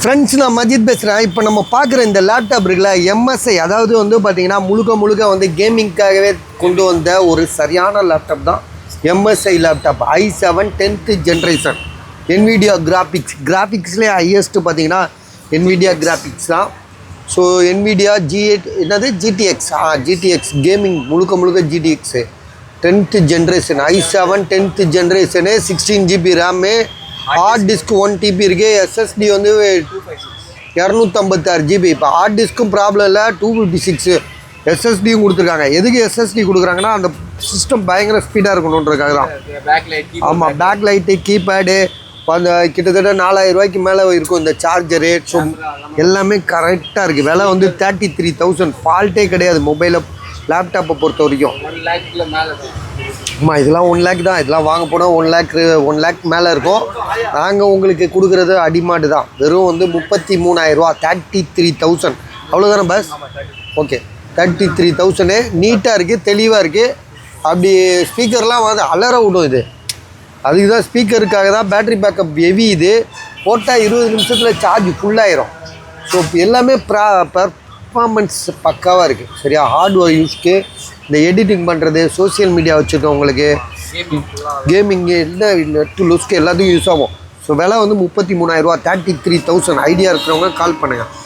Friends நான் மஜித் பேசுகிறேன். இப்போ நம்ம பார்க்குற இந்த லேப்டாப் இருக்குல்ல, எம்எஸ்ஐ, அதாவது வந்து பார்த்திங்கன்னா முழுக்க வந்து கேமிங்காகவே கொண்டு வந்த ஒரு சரியான லேப்டாப் தான் MSI laptop. i7 10th generation NVIDIA கிராஃபிக்ஸ்லேயே ஹையஸ்ட்டு பார்த்திங்கன்னா NVIDIA கிராஃபிக்ஸ் தான். ஸோ NVIDIA G8 என்னது GTX கேமிங் முழுக்க GTX 10th generation i7 10th generation 16GB RAM, hard disk 1 TB இருக்குது, SSD வந்து 256 GB. இப்போ ஹார்ட் டிஸ்க்கும் ப்ராப்ளம் இல்லை, 256 SSDயும் கொடுத்துருக்காங்க. எதுக்கு SSD கொடுக்குறாங்கன்னா அந்த சிஸ்டம் பயங்கர ஸ்பீடாக இருக்கணுன்றதுக்காக தான். ஆமாம், பேக் லைட்டு, கீபேடு, அந்த கிட்டத்தட்ட 4000 ரூபாய்க்கு மேலே இருக்கும் இந்த சார்ஜரு. ஸோ எல்லாமே கரெக்டாக இருக்குது. விலை வந்து 33,000, ஃபால்ட்டே கிடையாது மொபைலை லேப்டாப்பை பொறுத்த வரைக்கும். ஆமாம், இதெல்லாம் 1 lakh தான். இதெல்லாம் வாங்க போனால் 1 lakh மேலே இருக்கும். நாங்கள் உங்களுக்கு கொடுக்குறது அடிமாடு தான். வெறும் வந்து 33,000 ரூபா, 33,000 அவ்வளோதானே பஸ்? ஓகே, 33,000 நீட்டாக இருக்குது, தெளிவாக இருக்குது. அப்படி ஸ்பீக்கர்லாம் வந்து அலற விடும். இது அதுக்கு தான், ஸ்பீக்கருக்காக தான். Battery backup heavy. இது போட்டால் 20 நிமிஷத்தில் சார்ஜ் ஃபுல்லாகிடும். ஸோ எல்லாமே பர்ஃபார்மன்ஸ் பக்காவாக இருக்குது. சரியா? ஹார்ட்வேர் யூஸ்க்கு, இந்த எடிட்டிங் பண்ணுறது, சோசியல் மீடியா வச்சுருக்கவங்களுக்கு, கேமிங்கு, இல்லை நெட்டு லூஸ்க்கு எல்லாத்துக்கும் யூஸ் ஆகும். ஸோ விலை வந்து 33,000 ரூபா, 33,000. ஐடியா இருக்கிறவங்க கால் பண்ணுங்கள்.